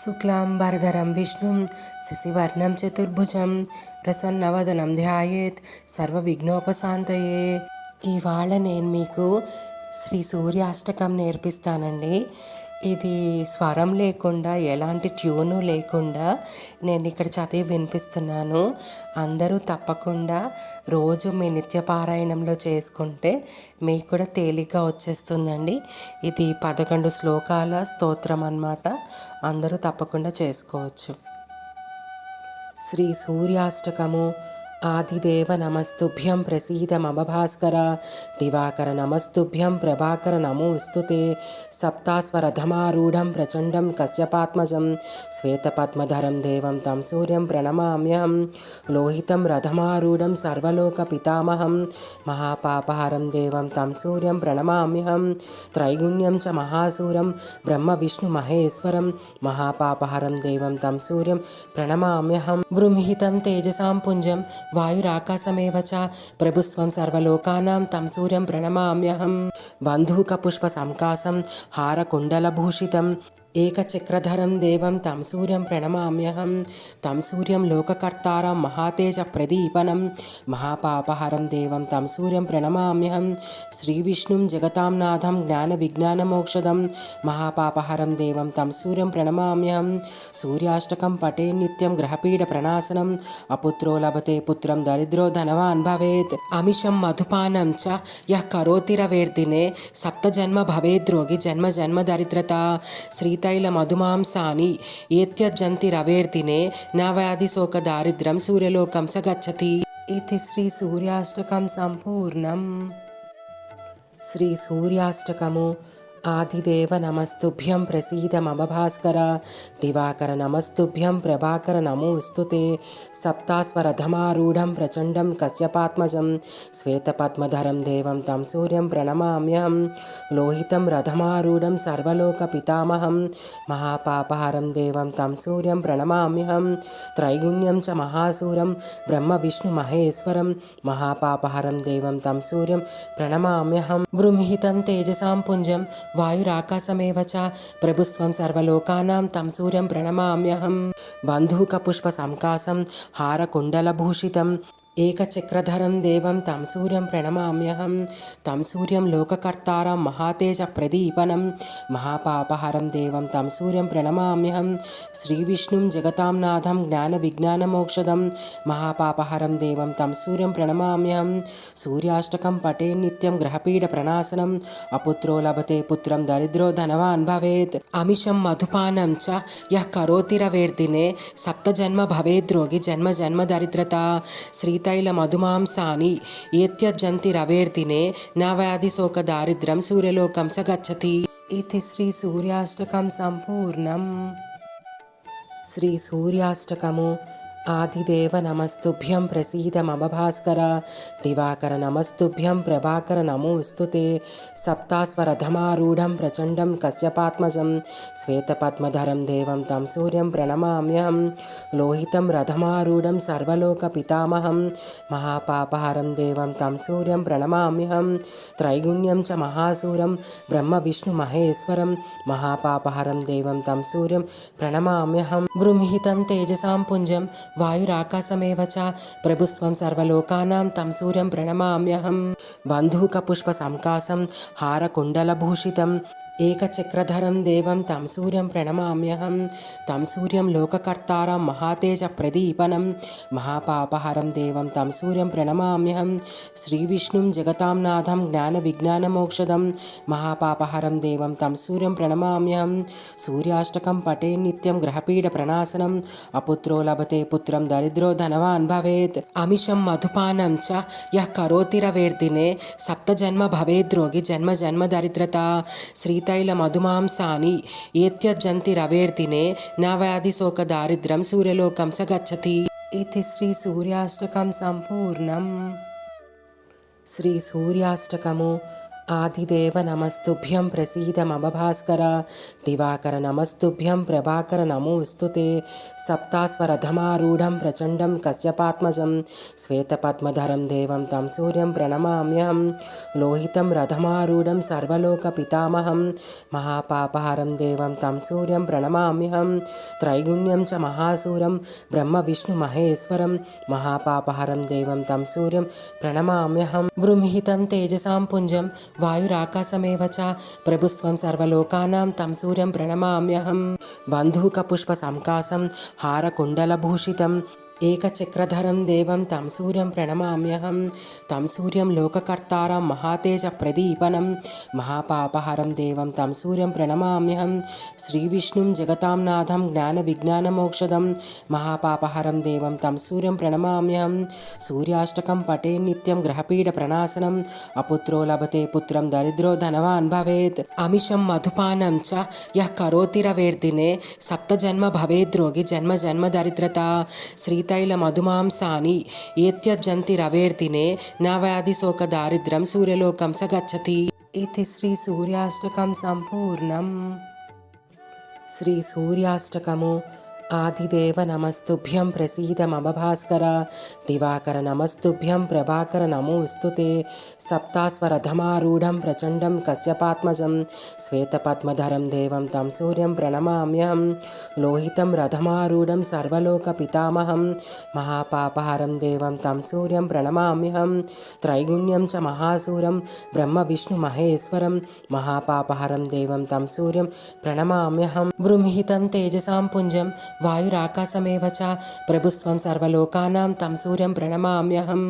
శుక్లాంబరధరం విష్ణుం శశివర్ణం చతుర్భుజం ప్రసన్నవదనం ధ్యాయేత్ సర్వవిఘ్నోపశాంతయే. ఇవాళ నేను మీకు శ్రీ సూర్యాష్టకం నేర్పిస్తానండి. ఇది స్వరం లేకుండా, ఎలాంటి ట్యూను లేకుండా నేను ఇక్కడ చదివి వినిపిస్తున్నాను. అందరూ తప్పకుండా రోజు మీ నిత్యపారాయణంలో చేసుకుంటే మీకు కూడా తేలిగ్గా వచ్చేస్తుందండి. ఇది 11 శ్లోకాల స్తోత్రం అన్నమాట. అందరూ తప్పకుండా చేసుకోవచ్చు. శ్రీ సూర్యాష్టకము. ఆదిదేవ నమస్తుభ్యం ప్రసీద మమ భాస్కర, దివాకర నమస్తుభ్యం ప్రభాకర నమోస్తుతే. సప్తాస్వరథమారూఢం ప్రచండం కశ్యపాత్మజం, శ్వేతపద్మధరం దేవం తం సూర్యం ప్రణమామ్యహం. లోహితం రథమారూఢం సర్వలోక పితామహం, మహాపాపహరం దేవం తం సూర్యం ప్రణమామ్యహం. త్రైగుణ్యం చ మహాసూరం బ్రహ్మ విష్ణు మహేశ్వరం, మహాపాపహరం దేవం తం సూర్యం ప్రణమామ్యహం. బృంహితం తేజసాం పుంజం వాయురాకాశమేవ చ, ప్రభుస్వం సర్వలోకానాం తం సూర్యం ప్రణమామ్యహం. బంధూకపుష్ప సంకాసం హారకుండలభూషితం, ఏకచక్రధరం దేవం తం సూర్యం ప్రణమామ్యహం. తం సూర్యం లోకకర్తారం మహాతేజ ప్రదీపనం, మహాపాపహరం దేవం తం సూర్యం ప్రణమామ్యహం. శ్రీవిష్ణుం జగతాం నాథం జ్ఞాన విజ్ఞానమోక్షదం, మహాపాపహరం దేవం తం సూర్యం ప్రణమామ్యహం. సూర్యాష్టకం పటే నిత్యం గ్రహపీడ ప్రణాశనం, అపుత్రో లభతే పుత్రం దరిద్రో ధనవాన్ భవేత్. అమిషం మధుపానం చ యః కరోతిరవేర్దినే, సప్తజన్మ భవేద్రోగి జన్మ జన్మ దరిద్రత. శ్రీతైల మధుమాంసాని ఏత్యజంతి రవేర్దినే, నా వ్యాధి శోక దారిద్ర్యం సూర్యలోకం స గచ్చతి. ఇది శ్రీ సూర్యాష్టకం సంపూర్ణం. శ్రీ సూర్యాష్టకము. ఆదిదేవ నమస్తుభ్యం ప్రసీద మమ భాస్కర, దివాకర నమస్తుభ్యం ప్రభాకర నమోస్తుతే. సప్తాస్వరథమారూఢం ప్రచండం కశ్యపాత్మజం, శ్వేతపద్మధరం దేవం తం సూర్యం ప్రణమామ్యహం. లోహితం రథమారూఢం సర్వలోక పితామహం, మహాపాపహరం దేవం తం సూర్యం ప్రణమామ్యహం. త్రైగుణ్యం చ మహాసూరం బ్రహ్మ విష్ణు మహేశ్వరం, మహాపాపహరం దేవం తం సూర్యం ప్రణమామ్యహం. బృంహితం తేజసాం పుంజం వాయురాకాశమేవ చ, ప్రభుస్వం సర్వలోకానాం తం సూర్యం ప్రణమామ్యహం. బంధూకపుష్ప సంకాసం హారకుండలభూషితం, ఏకచక్రధరం దేవం తం సూర్యం ప్రణమామ్యహం. తం సూర్యం లోకకర్తారం మహాతేజ ప్రదీపనం, మహాపాపహరం దేవం తం సూర్యం ప్రణమామ్యహం. శ్రీవిష్ణుం జగతాం నాథం జ్ఞాన విజ్ఞానమోక్షదం, మహాపాపహరం దేవం తం సూర్యం ప్రణమామ్యహం. సూర్యాష్టకం పటే నిత్యం గ్రహపీడ ప్రణాశనం, అపుత్రో లభతే పుత్రం దరిద్రో ధనవాన్ భవేత్. అమిషం మధుపానం చ యః కరోతిరవేర్దినే, సప్తజన్మ భవేద్రోగి జన్మ జన్మ దరిద్రత. శ్రీతైల మధుమాంసాని ఏత్యజంతి రవేర్దినే, నా వ్యాధి శోక దారిద్ర్యం సూర్యలోకం స గచ్చతి. ఇది శ్రీ సూర్యాష్టకం సంపూర్ణం. శ్రీ సూర్యాష్టకము. ఆదిదేవ నమస్తుభ్యం ప్రసీద మమ భాస్కర, దివాకర నమస్తుభ్యం ప్రభాకర నమోస్తుతే. సప్తాస్వరథమారూఢం ప్రచండం కశ్యపాత్మజం, శ్వేతపద్మధరం దేవం తం సూర్యం ప్రణమామ్యహం. లోహితం రథమారూఢం సర్వలోక పితామహం, మహాపాపహరం దేవం తం సూర్యం ప్రణమామ్యహం. త్రైగుణ్యం చ మహాసూరం బ్రహ్మ విష్ణు మహేశ్వరం, మహాపాపహరం దేవం తం సూర్యం ప్రణమామ్యహం. బృంహితం తేజసాం పుంజం వాయురాకాశమేవ చ, ప్రభుస్వం సర్వలోకానాం తం సూర్యం ప్రణమామ్యహం. బంధూకపుష్ప సంకాసం హారకుండలభూషితం, ఏకచక్రధరం దేవం తం సూర్యం ప్రణమామ్యహం. తం సూర్యం లోకకర్తారం మహాతేజ ప్రదీపనం, మహాపాపహరం దేవం తం సూర్యం ప్రణమామ్యహం. శ్రీవిష్ణుం జగతాం నాథం జ్ఞాన విజ్ఞానమోక్షదం, మహాపాపహరం దేవం తం సూర్యం ప్రణమామ్యహం. సూర్యాష్టకం పటే నిత్యం గ్రహపీడ ప్రణాశనం, అపుత్రో లభతే పుత్రం దరిద్రో ధనవాన్ భవేత్. అమిషం మధుపానం చ యః కరోతిరవేర్దినే, సప్తజన్మ భవేద్రోగి జన్మ జన్మ దరిద్రత. శ్రీతైల మధుమాంసాని ఏత్యజంతి రవేర్దినే, నా వ్యాధి శోక దారిద్ర్యం సూర్యలోకం స గచ్చతి. ఇది శ్రీ సూర్యాష్టకం సంపూర్ణం. శ్రీ సూర్యాష్టకము. आदिदेव नमस्तुभ्यं प्रसीद मम भास्कर दिवाकर नमस्तुभ्यं प्रभाकर नमोऽस्तु ते सप्तास्वरथमारूढं प्रचण्डं कश्यपात्मजं श्वेतपद्मधरं देवं तं सूर्यं प्रणमाम्यहं लोहितं रथमारूढं सर्वलोकपितामहं महापापहरं देवं तं सूर्यं प्रणमाम्यहं त्रैगुण्यं च महासूरं ब्रह्मविष्णुमहेश्वरं महापापहरं देवं तं सूर्यं प्रणमाम्यहं बृंहितं तेजसां पुञ्जं वायुराकाशमेव च प्रभुस्वं सर्वलोकानां तं सूर्यं प्रणमाम्यहं बन्धूकपुष्पसंकाशं हारकुण्डलभूषितम् एकचक्रधरं देवं तं सूर्यं प्रणमाम्यहं तं सूर्यं लोककर्तारं महातेजप्रदीपनं महापापहरं देवं तं सूर्यं प्रणमाम्यहं श्रीविष्णुं जगतां नाथं ज्ञानविज्ञानमोक्षदं महापापहरं देवं तं सूर्यं प्रणमाम्यहं सूर्याष्टकं पठे नित्यं ग्रहपीडप्रणाशनम् अपुत्रो लभते पुत्रं दरिद्रो धनवान् भवेत् अमिषं मधुपानं च यः करोतिरवेर्दिने सप्तजन्म भवेद्रोगी जन्म जन्म दरिद्रता श्रीतैलमधुमांसानि एत्यज्जन्ति रवेर्दिने न व्याधिशोकदारिद्र्यं सूर्यलोकं स गच्छति इति श्रीसूर्याष्टकं सम्पूर्णम् श्रीसूर्याष्टकमु आदिदेव नमस्तुभ्यं प्रसीद मम भास्कर दिवाकर नमस्तुभ्यं प्रभाकर नमोऽस्तु ते सप्तास्वरथमारूढं प्रचण्डं कश्यपात्मजं श्वेतपद्मधरं देवं तं सूर्यं प्रणमाम्यहं लोहितं रथमारूढं सर्वलोकपितामहं महापापहरं देवं तं सूर्यं प्रणमाम्यहं त्रैगुण्यं च महासूरं ब्रह्मविष्णुमहेश्वरं महापापहरं देवं तं सूर्यं प्रणमाम्यहं बृंहितं तेजसां पुञ्जं वायुराकाशमेव च प्रभुस्वं सर्वलोकानां तं सूर्यं प्रणमाम्यहं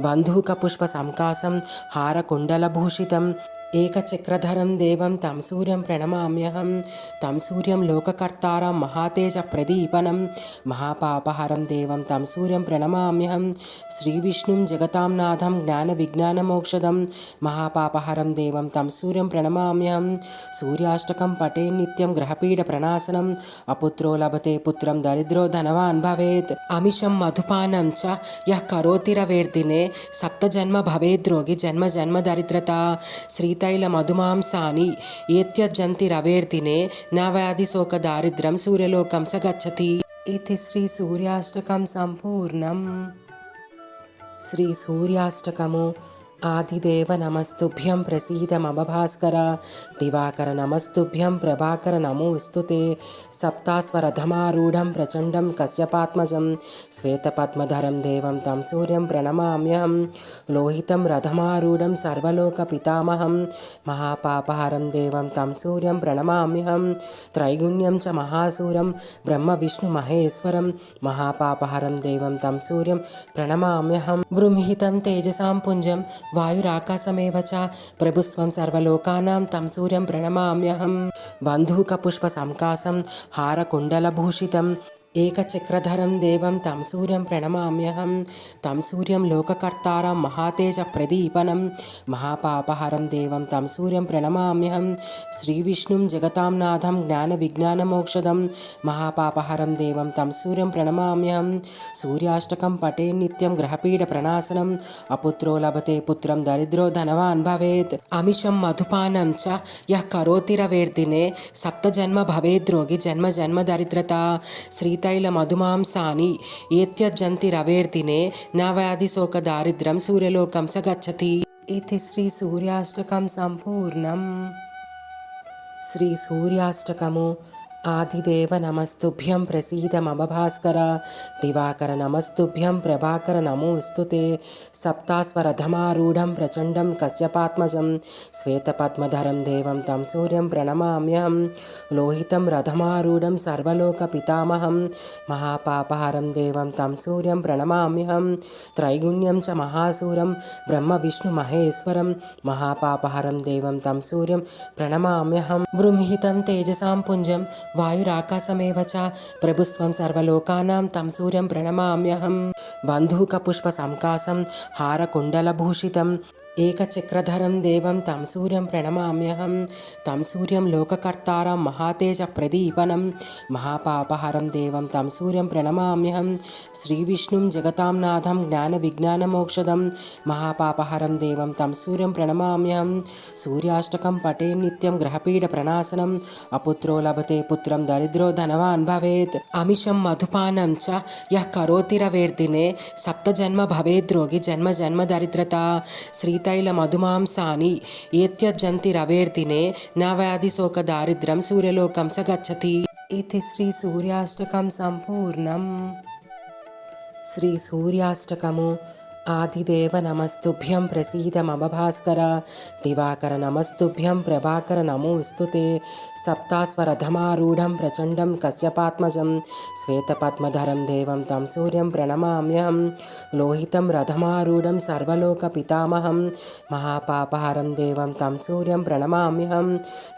बन्धूकपुष्पसंकाशं हारकुण्डलभूषितम् एकचक्रधरं देवं तं सूर्यं प्रणमाम्यहं तं सूर्यं लोककर्तारं महातेजप्रदीपनं महापापहरं देवं तं सूर्यं प्रणमाम्यहं श्रीविष्णुं जगतां नाथं ज्ञानविज्ञानमोक्षदं महापापहरं देवं तं सूर्यं प्रणमाम्यहं सूर्याष्टकं पठे नित्यं ग्रहपीडप्रणाशनम् अपुत्रो लभते पुत्रं दरिद्रो धनवान् भवेत् अमिषं मधुपानं च यः करोतिरवेर्दिने सप्तजन्म भवेद्रोगी जन्म जन्म दरिद्रता श्रीतैलमधुमांसानि एत्यज्जन्ति रवेर्दिने न व्याधिशोकदारिद्र्यं सूर्यलोकं स गच्छति इति श्रीसूर्याष्टकं सम्पूर्णम् श्रीसूर्याष्टकमु आदिदेव नमस्तुभ्यं प्रसीद मम भास्कर दिवाकर नमस्तुभ्यं प्रभाकर नमोऽस्तु ते सप्तास्वरथमारूढं प्रचण्डं कश्यपात्मजं श्वेतपद्मधरं देवं तं सूर्यं प्रणमाम्यहं लोहितं रथमारूढं सर्वलोकपितामहं महापापहरं देवं तं सूर्यं प्रणमाम्यहं त्रैगुण्यं च महासूरं ब्रह्मविष्णुमहेश्वरं महापापहरं देवं तं सूर्यं प्रणमाम्यहं बृंहितं तेजसां पुञ्जं वायुराकाशमेव च प्रभुस्वं सर्वलोकानां तं सूर्यं प्रणमाम्यहं बन्धूकपुष्पसंकाशं हारकुण्डलभूषितम् एकचक्रधरं देवं तं सूर्यं प्रणमाम्यहं तं सूर्यं लोककर्तारं महातेजप्रदीपनं महापापहरं देवं तं सूर्यं प्रणमाम्यहं श्रीविष्णुं जगतां नाथं ज्ञानविज्ञानमोक्षदं महापापहरं देवं तं सूर्यं प्रणमाम्यहं सूर्याष्टकं पठे नित्यं ग्रहपीडप्रणाशनम् अपुत्रो लभते पुत्रं दरिद्रो धनवान् भवेत् अमिषं मधुपानं च यः करोतिरवेर्दिने सप्तजन्म भवेद्रोगी जन्म जन्म दरिद्रता श्रीतैलमधुमांसानि एत्यज्जन्ति रवेर्दिने न व्याधिशोकदारिद्र्यं सूर्यलोकं स गच्छति इति श्रीसूर्याष्टकं सम्पूर्णम् श्रीसूर्याष्टकमु आदिदेव नमस्तुभ्यं प्रसीद मम भास्कर दिवाकर नमस्तुभ्यं प्रभाकर नमोऽस्तु ते सप्तास्वरथमारूढं प्रचण्डं कश्यपात्मजं श्वेतपद्मधरं देवं तं सूर्यं प्रणमाम्यहं लोहितं रथमारूढं सर्वलोकपितामहं महापापहरं देवं तं सूर्यं प्रणमाम्यहं त्रैगुण्यं च महासूरं ब्रह्मविष्णुमहेश्वरं महापापहरं देवं तं सूर्यं प्रणमाम्यहं बृंहितं तेजसां पुञ्जं वायुराकाशमेव च प्रभुस्वं सर्वलोकानां तं सूर्यं प्रणमाम्यहं बन्धूकपुष्पसंकाशं हारकुण्डलभूषितम् ఏకచక్రధరం దేవం తం సూర్యం ప్రణమామ్యహం తం సూర్యం లోకకర్తారం మహాతేజప్రదీపనం మహాపాపహరం దేవం తం సూర్యం ప్రణమామ్యహం శ్రీవిష్ణుం జగతాం నాథం జ్ఞానవిజ్ఞానమోక్షదం మహాపాపహరం దేవం తం సూర్యం ప్రణమామ్యహం సూర్యాష్టకం పటే నిత్యం గ్రహపీడ ప్రణాశనం అపుత్రో లభతే పుత్రం దరిద్రో ధనవాన్ భవేత్ అమిషం మధుపానం చ యః కరోతిరవేర్దినే సప్తజన్మ భవేద్రోగి జన్మ జన్మ దరిద్రత శ్రీతైల మధుమాంసాని ఏత్యజంతి రవేర్దినే నా వ్యాధి శోక దారిద్ర్యం సూర్యలోకం స గచ్చతి. ఇది శ్రీ సూర్యాష్టకం సంపూర్ణం. శ్రీ సూర్యాష్టకము. ఆదిదేవ నమస్తుభ్యం ప్రసీద మమ భాస్కర దివాకర నమస్తుభ్యం ప్రభాకర నమోస్తుతే సప్తాస్వరథమారూఢం ప్రచండం కశ్యపాత్మజం శ్వేతపద్మధరం దేవం తం సూర్యం ప్రణమామ్యహం లోహితం రథమారూఢం సర్వలోక పితామహం మహాపాపహరం దేవం తం సూర్యం ప్రణమామ్యహం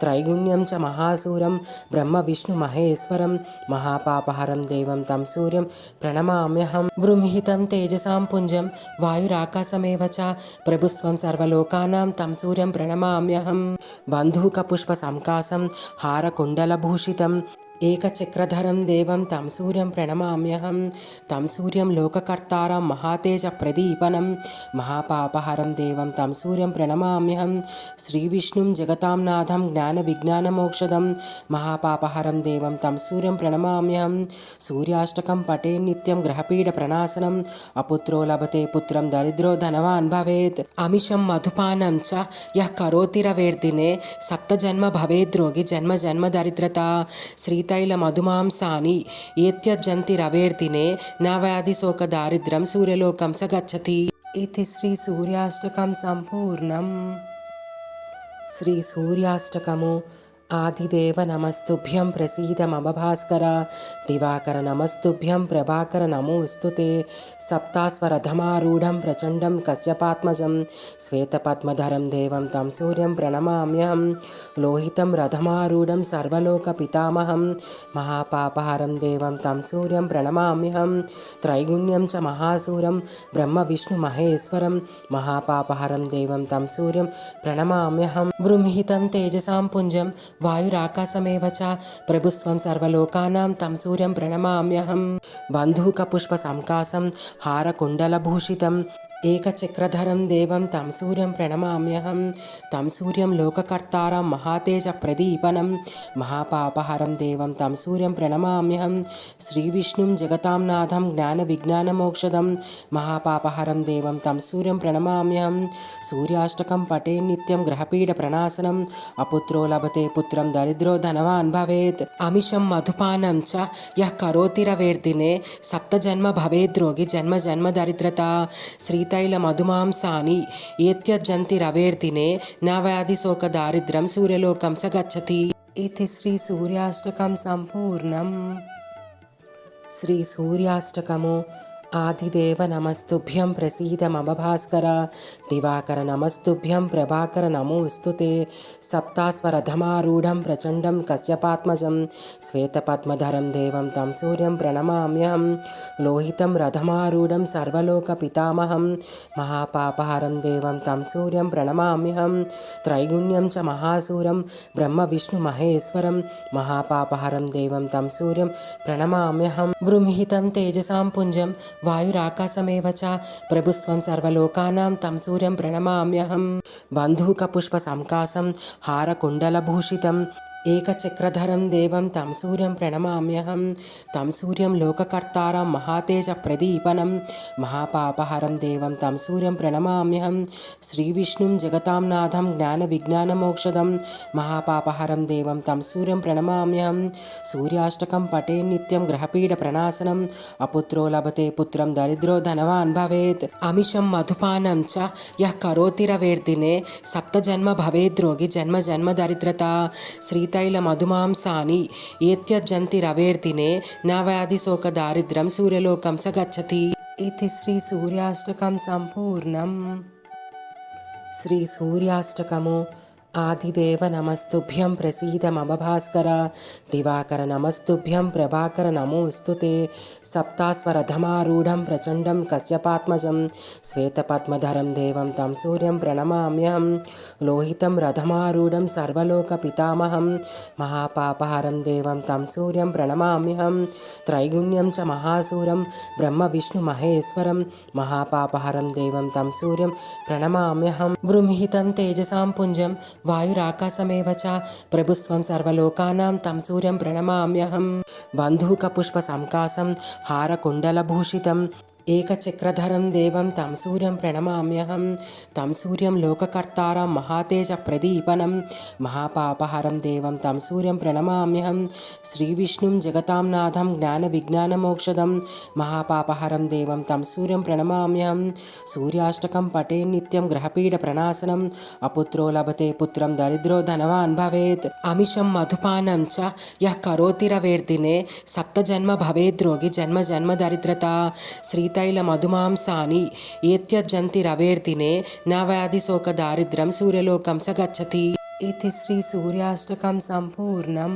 త్రైగుణ్యం చ మహాసూరం బ్రహ్మ విష్ణు మహేశ్వరం మహాపాపహరం దేవం తం సూర్యం ప్రణమామ్యహం బృంహితం తేజసాం పుంజం వాయురాకాశమేవ చ ప్రభుస్వం సర్వలోకానాం తం సూర్యం ప్రణమామ్యహం బంధూకపుష్పసంకాశం హారకుండలభూషితం ఏకచక్రధరం దేవం తం సూర్యం ప్రణమామ్యహం తం సూర్యం లోకకర్తారం మహాతేజప్రదీపనం మహాపాపహరం దేవం తం సూర్యం ప్రణమామ్యహం శ్రీవిష్ణుం జగతాం నాథం జ్ఞానవిజ్ఞానమోక్షదం మహాపాపహరం దేవం తం సూర్యం ప్రణమామ్యహం సూర్యాష్టకం పటే నిత్యం గ్రహపీడ ప్రణాశనం అపుత్రో లభతే పుత్రం దరిద్రో ధనవాన్ భవేత్ అమిషం మధుపానం చ యః కరోతిరవేర్దినే సప్తజన్మ భవేద్రోగి జన్మ జన్మ దరిద్రత శ్రీతైల మధుమాంసాని ఏత్యజంతి రవేర్దినే నా వ్యాధి శోక దారిద్ర్యం సూర్యలోకం స గచ్చతి. ఇది శ్రీ సూర్యాష్టకం సంపూర్ణం. శ్రీ సూర్యాష్టకము. ఆదిదేవ నమస్తుభ్యం ప్రసీద మమ భాస్కర దివాకర నమస్తుభ్యం ప్రభాకర నమోస్తుతే సప్తాస్వరథమారూఢం ప్రచండం కశ్యపాత్మజం శ్వేతపద్మధరం దేవం తం సూర్యం ప్రణమామ్యహం లోహితం రథమారూఢం సర్వలోక పితామహం మహాపాపహరం దేవం తం సూర్యం ప్రణమామ్యహం త్రైగుణ్యం చ మహాసూరం బ్రహ్మ విష్ణు మహేశ్వరం మహాపాపహరం దేవం తం సూర్యం ప్రణమామ్యహం బృంహితం తేజసాం పుంజం వాయురాకాశమేవ చ ప్రభుస్వం సర్వలోకానాం తం సూర్యం ప్రణమామ్యహం బంధూకపుష్పసంకాశం హారకుండలభూషితం ఏకచక్రధరం దేవం తం సూర్యం ప్రణమామ్యహం తం సూర్యం లోకకర్తారం మహాతేజప్రదీపనం మహాపాపహరం దేవం తం సూర్యం ప్రణమామ్యహం శ్రీవిష్ణుం జగతాం నాథం జ్ఞానవిజ్ఞానమోక్షదం మహాపాపహరం దేవం తం సూర్యం ప్రణమామ్యహం సూర్యాష్టకం పటే నిత్యం గ్రహపీడ ప్రణాశనం అపుత్రో లభతే పుత్రం దరిద్రో ధనవాన్ భవేత్ అమిషం మధుపానం చ యః కరోతిరవేర్దినే సప్తజన్మ భవేద్రోగి జన్మ జన్మ దరిద్రత శ్రీతైల మధుమాంసాని ఏత్యజంతి రవేర్దినే నా వ్యాధి శోక దారిద్ర్యం సూర్యలోకం స గచ్చతి. ఇది శ్రీ సూర్యాష్టకం సంపూర్ణం. శ్రీ సూర్యాష్టకము. ఆదిదేవ నమస్తుభ్యం ప్రసీద మమ భాస్కర దివాకర నమస్తుభ్యం ప్రభాకర నమోస్తుతే సప్తాస్వరథమారూఢం ప్రచండం కశ్యపాత్మజం శ్వేతపద్మధరం దేవం తం సూర్యం ప్రణమామ్యహం లోహితం రథమారూఢం సర్వలోక పితామహం మహాపాపహరం దేవం తం సూర్యం ప్రణమామ్యహం త్రైగుణ్యం చ మహాసూరం బ్రహ్మ విష్ణు మహేశ్వరం మహాపాపహరం దేవం తం సూర్యం ప్రణమామ్యహం బృంహితం తేజసాం పుంజం వాయురాకాశమేవ చ ప్రభుస్వం సర్వలోకానాం తం సూర్యం ప్రణమామ్యహం బంధూకపుష్పసంకాశం హారకుండలభూషితం ఏకచక్రధరం దేవం తం సూర్యం ప్రణమామ్యహం తం సూర్యం లోకకర్తారం మహాతేజప్రదీపనం మహాపాపహరం దేవం తం సూర్యం ప్రణమామ్యహం శ్రీవిష్ణుం జగతాం నాథం జ్ఞానవిజ్ఞానమోక్షదం మహాపాపహరం దేవం తం సూర్యం ప్రణమామ్యహం సూర్యాష్టకం పటే నిత్యం గ్రహపీడ ప్రణాశనం అపుత్రో లభతే పుత్రం దరిద్రో ధనవాన్ భవేత్ అమిషం మధుపానం చ యః కరోతిరవేర్దినే సప్తజన్మ భవేద్రోగి జన్మ జన్మ దరిద్రత శ్రీతైల మధుమాంసాని ఏత్యజంతి రవేర్దినే నా వ్యాధి శోక దారిద్ర్యం సూర్యలోకం స గచ్చతి. ఇది శ్రీ సూర్యాష్టకం సంపూర్ణం. శ్రీ సూర్యాష్టకము. ఆదిదేవ నమస్తుభ్యం ప్రసీద మమ భాస్కర దివాకర నమస్తుభ్యం ప్రభాకర నమోస్తుతే సప్తాస్వరథమారూఢం ప్రచండం కశ్యపాత్మజం శ్వేతపద్మధరం దేవం తం సూర్యం ప్రణమామ్యహం లోహితం రథమారూఢం సర్వలోక పితామహం మహాపాపహరం దేవం తం సూర్యం ప్రణమామ్యహం త్రైగుణ్యం చ మహాసూరం బ్రహ్మ విష్ణు మహేశ్వరం మహాపాపహరం దేవం తం సూర్యం ప్రణమామ్యహం బృంహితం తేజసాం పుంజం వాయురాకాశమేవ చ ప్రభుస్వం సర్వలోకానాం తం సూర్యం ప్రణమామ్యహం బంధూకపుష్పసంకాసం హారకుండలభూషితం ఏకచక్రధరం దేవం తం సూర్యం ప్రణమామ్యహం తం సూర్యం లోకకర్తారం మహాతేజ ప్రదీపనం మహాపాపహరం దేవం తం సూర్యం ప్రణమామ్యహం శ్రీవిష్ణుం జగతాం నాథం జ్ఞాన విజ్ఞానమోక్షదం మహాపాపహరం దేవం తం సూర్యం ప్రణమామ్యహం సూర్యాష్టకం పటే నిత్యం గ్రహపీడ ప్రణాశనం అపుత్రో లభతే పుత్రం దరిద్రో ధనవాన్ భవేత్ అమిషం మధుపానం చ యః కరోతిరవేర్దినే సప్తజన్మ భవేద్రోగి జన్మ జన్మ దరిద్రత శ్రీతైల మధుమాంసాని ఏత్యజంతి రవేర్దినే న వ్యాధి శోక దారిద్ర్యం సూర్యలోకం స గచ్చతి. ఇది శ్రీ సూర్యాష్టకం సంపూర్ణం.